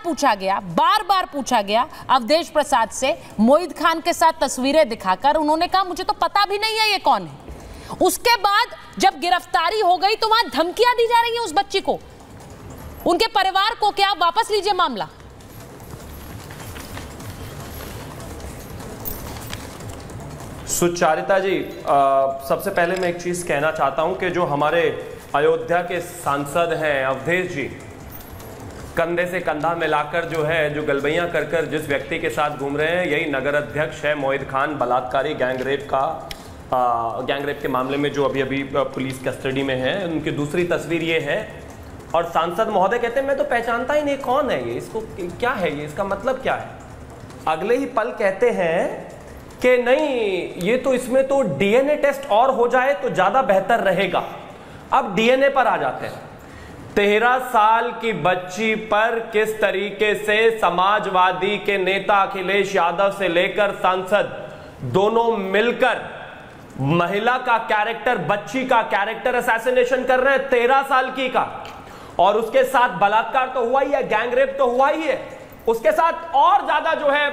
बार बार पूछा गया अवधेश प्रसाद से, मोहित खान के साथ तस्वीरें दिखाकर उन्होंने कहा मुझे तो पता भी नहीं है ये कौन है। उसके बाद जब गिरफ्तारी हो गई तो वहां धमकियां दी जा रही हैं उस बच्ची को, उनके परिवार को, क्या आप वापस लीजिए मामला। सुचारिता जी, सबसे पहले मैं एक चीज कहना चाहता हूं कि जो हमारे अयोध्या के सांसद हैं अवधेश जी, कंधे से कंधा मिलाकर जो है, जो गलबैयां कर कर जिस व्यक्ति के साथ घूम रहे हैं, यही नगर अध्यक्ष है मोहित खान, बलात्कारी गैंगरेप के मामले में जो अभी पुलिस कस्टडी में है। उनकी दूसरी तस्वीर ये है और सांसद महोदय कहते हैं मैं तो पहचानता ही नहीं कौन है ये, इसको क्या है ये, इसका मतलब क्या है। अगले ही पल कहते हैं कि नहीं ये तो, इसमें तो डीएनए टेस्ट और हो जाए तो ज्यादा बेहतर रहेगा। अब डीएनए पर आ जाते हैं। 13 साल की बच्ची पर किस तरीके से समाजवादी के नेता अखिलेश यादव से लेकर सांसद दोनों मिलकर महिला का कैरेक्टर, बच्ची का कैरेक्टर असैसिनेशन कर रहे हैं, 13 साल की का, और उसके साथ बलात्कार तो हुआ ही है, गैंगरेप तो हुआ ही है, उसके साथ और ज्यादा जो है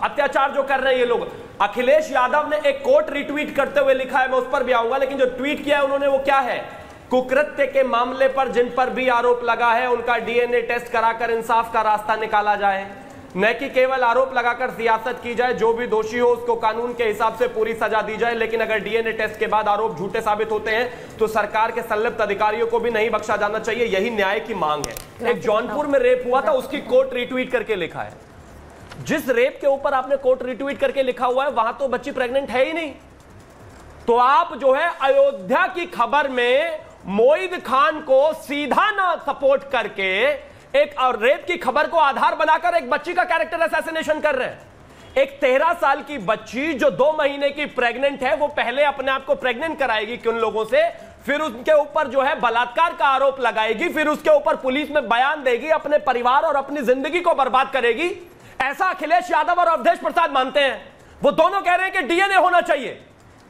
अत्याचार जो कर रहे हैं ये लोग। अखिलेश यादव ने एक कोट रिट्वीट करते हुए लिखा है, मैं उस पर भी आऊंगा, लेकिन जो ट्वीट किया है उन्होंने वो क्या है, कुकृत्य के मामले पर जिन पर भी आरोप लगा है उनका डीएनए टेस्ट कराकर इंसाफ का रास्ता निकाला जाए, न कि केवल आरोप लगाकर सियासत की जाए। जो भी दोषी हो उसको कानून के हिसाब से पूरी सजा दी जाए, लेकिन अगर डीएनए टेस्ट के बाद आरोप झूठे साबित होते हैं तो सरकार के संलिप्त अधिकारियों को भी नहीं बख्शा जाना चाहिए। यही न्याय की मांग है। एक जौनपुर में रेप हुआ था, उसकी कोर्ट रिट्वीट करके लिखा है। जिस रेप के ऊपर आपने कोर्ट रिट्वीट करके लिखा हुआ है वहां तो बच्ची प्रेग्नेंट है ही नहीं। तो आप जो है अयोध्या की खबर में मोहित खान को सीधा ना सपोर्ट करके एक और रेप की खबर को आधार बनाकर एक बच्ची का कैरेक्टर असैसिनेशन कर रहे हैं। एक 13 साल की बच्ची जो 2 महीने की प्रेग्नेंट है, वो पहले अपने आप को प्रेग्नेंट कराएगी किन लोगों से, फिर उनके ऊपर जो है बलात्कार का आरोप लगाएगी, फिर उसके ऊपर पुलिस में बयान देगी, अपने परिवार और अपनी जिंदगी को बर्बाद करेगी। ऐसा अखिलेश यादव और अवधेश प्रसाद मानते हैं। वो दोनों कह रहे हैं कि डीएनए होना चाहिए।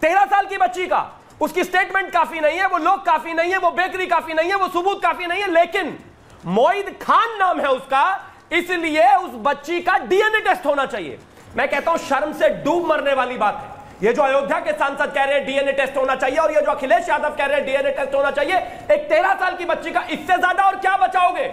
13 साल की बच्ची का, उसकी स्टेटमेंट काफी नहीं है, वो लोग काफी नहीं है, वो बेकरी काफी नहीं है, वो सबूत काफी नहीं है, लेकिन मोहित खान नाम है उसका, इसलिए उस बच्ची का डीएनए टेस्ट होना चाहिए। मैं कहता हूं शर्म से डूब मरने वाली बात है। ये जो अयोध्या के सांसद कह रहे हैं डीएनए टेस्ट होना चाहिए, और ये जो अखिलेश यादव कह रहे हैं डीएनए टेस्ट होना चाहिए, एक 13 साल की बच्ची का, इससे ज्यादा और क्या बचाओगे?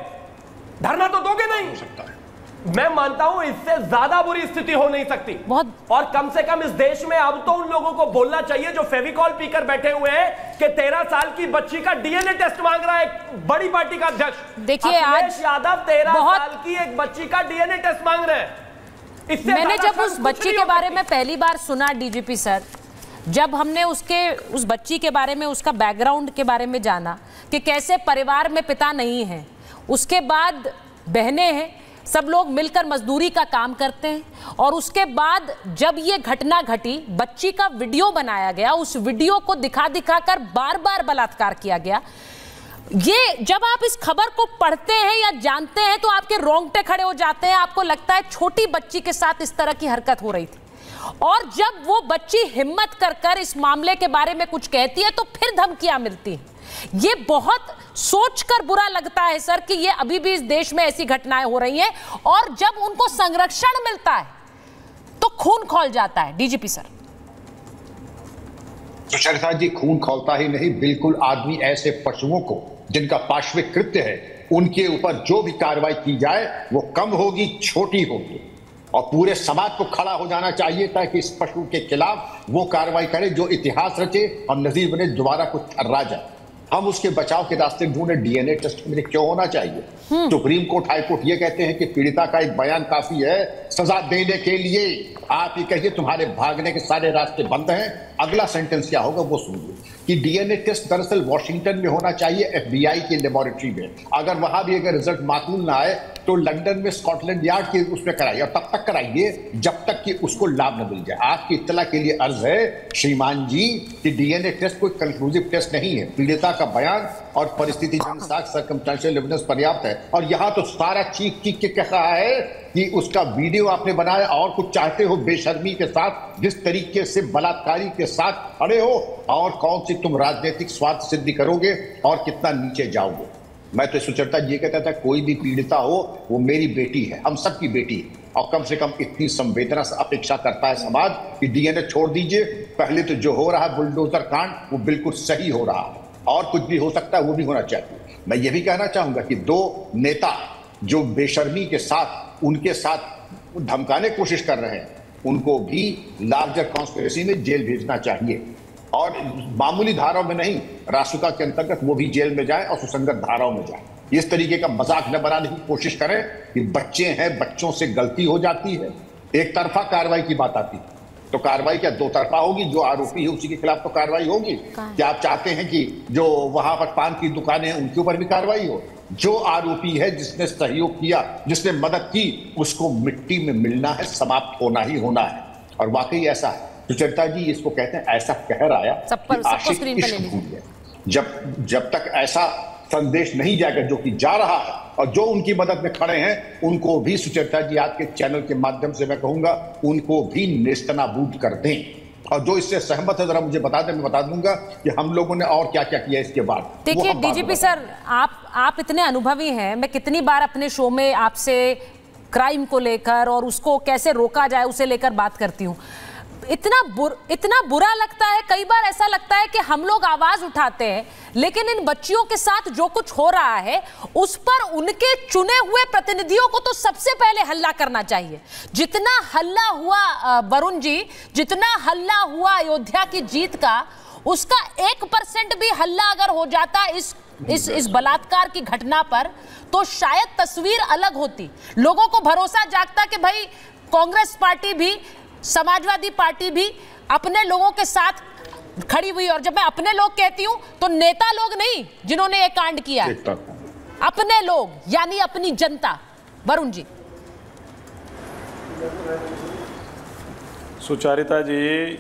धरना तो दोगे नहीं हो सकता है। मैं मानता हूं इससे ज्यादा बुरी स्थिति हो नहीं सकती बहुत। और कम से कम इस देश में अब तो उन लोगों को बोलना चाहिए जो फेविकॉल पीकर बैठे हुए हैं कि 13 साल की बच्ची का डीएनए टेस्ट मांग रहा है एक बड़ी पार्टी का अध्यक्ष। देखिए आज यादव 13 साल की एक बच्ची का डीएनए टेस्ट मांग रहे हैं। मैंने जब उस बच्ची के बारे में पहली बार सुना डीजीपी सर, जब हमने उस बच्ची के बारे में, उसका बैकग्राउंड के बारे में जाना कि कैसे परिवार में पिता नहीं है, उसके बाद बहनें हैं, सब लोग मिलकर मजदूरी का काम करते हैं, और उसके बाद जब ये घटना घटी, बच्ची का वीडियो बनाया गया, उस वीडियो को दिखा कर बार बार बलात्कार किया गया। ये जब आप इस खबर को पढ़ते हैं या जानते हैं तो आपके रोंगटे खड़े हो जाते हैं, आपको लगता है छोटी बच्ची के साथ इस तरह की हरकत हो रही थी। और जब वो बच्ची हिम्मत कर इस मामले के बारे में कुछ कहती है तो फिर धमकियां मिलती हैं। ये बहुत सोचकर बुरा लगता है सर कि ये अभी भी इस देश में ऐसी घटनाएं हो रही हैं, और जब उनको संरक्षण मिलता है तो खून खौल जाता है। DGP sir. सुचरिता जी, खून खौलता ही नहीं, बिल्कुल आदमी ऐसे पशुओं को जिनका पाशविक कृत्य है उनके ऊपर जो भी कार्रवाई की जाए वो कम होगी, छोटी होगी, और पूरे समाज को खड़ा हो जाना चाहिए ताकि इस पशु के खिलाफ वो कार्रवाई करे जो इतिहास रचे और नजीर बने, दोबारा कुछ थर्रा जाए। हम उसके बचाव के रास्ते ढूंढे। डीएनए टेस्ट में क्यों होना चाहिए? सुप्रीम कोर्ट, हाई कोर्ट ये कहते हैं कि पीड़िता का एक बयान काफी है सजा देने के लिए। आप ये कहिए तुम्हारे भागने के सारे रास्ते बंद हैं, अगला सेंटेंस क्या होगा वो सुनिए कि डीएनए टेस्ट दरअसल वॉशिंगटन में होना चाहिए, एफबीआई की लेबोरेटरी में। अगर वहां भी अगर रिजल्ट माकूल ना आए तो लंदन में स्कॉटलैंड यार्ड के उसमें कराइए, और तब तक कराइए जब तक कि उसको लाभ न मिल जाए। आपकी इत्तला के लिए अर्ज है श्रीमान जी कि डीएनए टेस्ट कोई कंक्लूसिव टेस्ट नहीं है। पीड़िता का बयान और परिस्थितिजन्य साक्ष्य, सर्कमस्टेंशियल एविडेंस पर्याप्त है। और यहाँ तो सारा चीख के कह रहा है कि उसका वीडियो आपने बनाया और कुछ चाहते हो बेशर्मी के साथ, जिस तरीके से बलात्कारी के साथ खड़े हो, और कौन सी तुम राजनीतिक स्वार्थ सिद्धि करोगे और कितना नीचे जाओगे। मैं तो सुचरिता जी कहता था कोई भी पीड़िता हो वो मेरी बेटी है, हम सबकी बेटी है, और कम से कम इतनी संवेदना से अपेक्षा करता है समाज कि डीएनए छोड़ दीजिए, पहले तो जो हो रहा है बुलडोजर कांड वो बिल्कुल सही हो रहा है, और कुछ भी हो सकता है वो भी होना चाहिए। मैं ये भी कहना चाहूंगा कि दो नेता जो बेशर्मी के साथ उनके साथ धमकाने की कोशिश कर रहे हैं उनको भी लार्जर कॉन्स्पिरेसी में जेल भेजना चाहिए, और मामूली धाराओं में नहीं, रासुका के अंतर्गत वो भी जेल में जाए और सुसंगत धाराओं में जाए। इस तरीके का मजाक न बनाने की कोशिश करें कि बच्चे हैं, बच्चों से गलती हो जाती है, एक तरफा कार्रवाई की बात आती है, तो कार्रवाई क्या दो तरफा होगी? जो आरोपी है उसी के खिलाफ तो कार्रवाई होगी। क्या आप चाहते हैं कि जो वहां पर पान की दुकानें हैं उनके ऊपर भी कार्रवाई हो? जो आरोपी है, जिसने सहयोग किया, जिसने मदद की, उसको मिट्टी में मिलना है, समाप्त होना ही होना है। और वाकई ऐसा है, सुचरिता जी इसको कहते हैं ऐसा कहर आया कि आशिक इश्क भूल गए। जब तक ऐसा संदेश नहीं जाएगा जो कि जा रहा है, और जो उनकी मदद में खड़े हैं उनको भी सुचरिता जी आपके चैनल के माध्यम से मैं कहूंगा उनको भी नेस्तनाबूद कर दें, और जो इससे सहमत है जरा मुझे बता दें, मैं बता दूंगा कि हम लोगों ने और क्या क्या किया इसके बाद। देखिए डीजीपी सर, आप इतने अनुभवी हैं, मैं कितनी बार अपने शो में आपसे क्राइम को लेकर और उसको कैसे रोका जाए उसे लेकर बात करती हूँ। इतना बुरा लगता है, कई बार ऐसा लगता है कि हम लोग आवाज उठाते हैं लेकिन इन बच्चियों के साथ जो कुछ हो रहा है उस पर उनके चुने हुए प्रतिनिधियों को तो सबसे पहले हल्ला करना चाहिए। जितना हल्ला हुआ वरुण जी, जितना हल्ला हुआ अयोध्या की जीत का, उसका 1% भी हल्ला अगर हो जाता इस बलात्कार की घटना पर तो शायद तस्वीर अलग होती। लोगों को भरोसा जागता कि भाई कांग्रेस पार्टी भी, समाजवादी पार्टी भी अपने लोगों के साथ खड़ी हुई। और जब मैं अपने लोग कहती हूं तो नेता लोग नहीं जिन्होंने ये कांड किया, अपने लोग यानी अपनी जनता। वरुण जी। सुचारिता जी,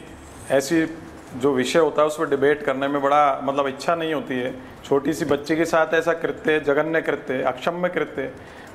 ऐसी जो विषय होता है उस पर डिबेट करने में बड़ा मतलब इच्छा नहीं होती है। छोटी सी बच्ची के साथ ऐसा कृत्य, जघन्य कृत्य, अक्षम्य कृत्य,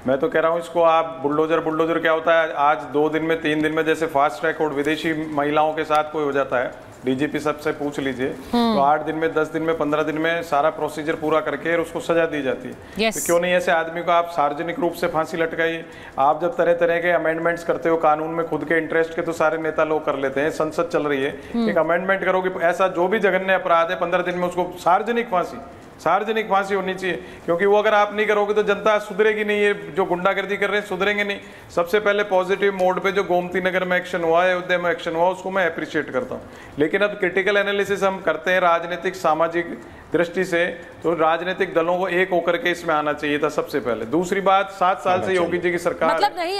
मैं तो कह रहा हूँ इसको आप बुलडोजर क्या होता है, आज 2 दिन में 3 दिन में जैसे फास्ट ट्रैक कोर्ट विदेशी महिलाओं के साथ कोई हो जाता है, डीजीपी सबसे पूछ लीजिए, तो 8 दिन में, 10 दिन में, 15 दिन में सारा प्रोसीजर पूरा करके उसको सजा दी जाती है। तो क्यों नहीं ऐसे आदमी को आप सार्वजनिक रूप से फांसी लटकाइए। आप जब तरह तरह के अमेंडमेंट्स करते हो कानून में, खुद के इंटरेस्ट के तो सारे नेता लोग कर लेते हैं, संसद चल रही है, एक अमेंडमेंट करोगे, ऐसा जो भी जघन्य अपराध है 15 दिन में उसको सार्वजनिक फांसी होनी चाहिए। क्योंकि वो अगर आप नहीं करोगे तो जनता सुधरेगी नहीं, ये जो गुंडागर्दी कर रहे हैं सुधरेंगे नहीं। सबसे पहले पॉजिटिव मोड पे जो गोमती नगर में एक्शन हुआ, अयोध्या में एक्शन हुआ, उसको मैं अप्रिशिएट करता हूँ। लेकिन अब क्रिटिकल एनालिसिस हम करते हैं राजनीतिक सामाजिक दृष्टि से, तो राजनीतिक दलों को एक होकर के इसमें आना चाहिए था सबसे पहले। दूसरी बात, 7 साल से योगी जी की सरकार मतलब नहीं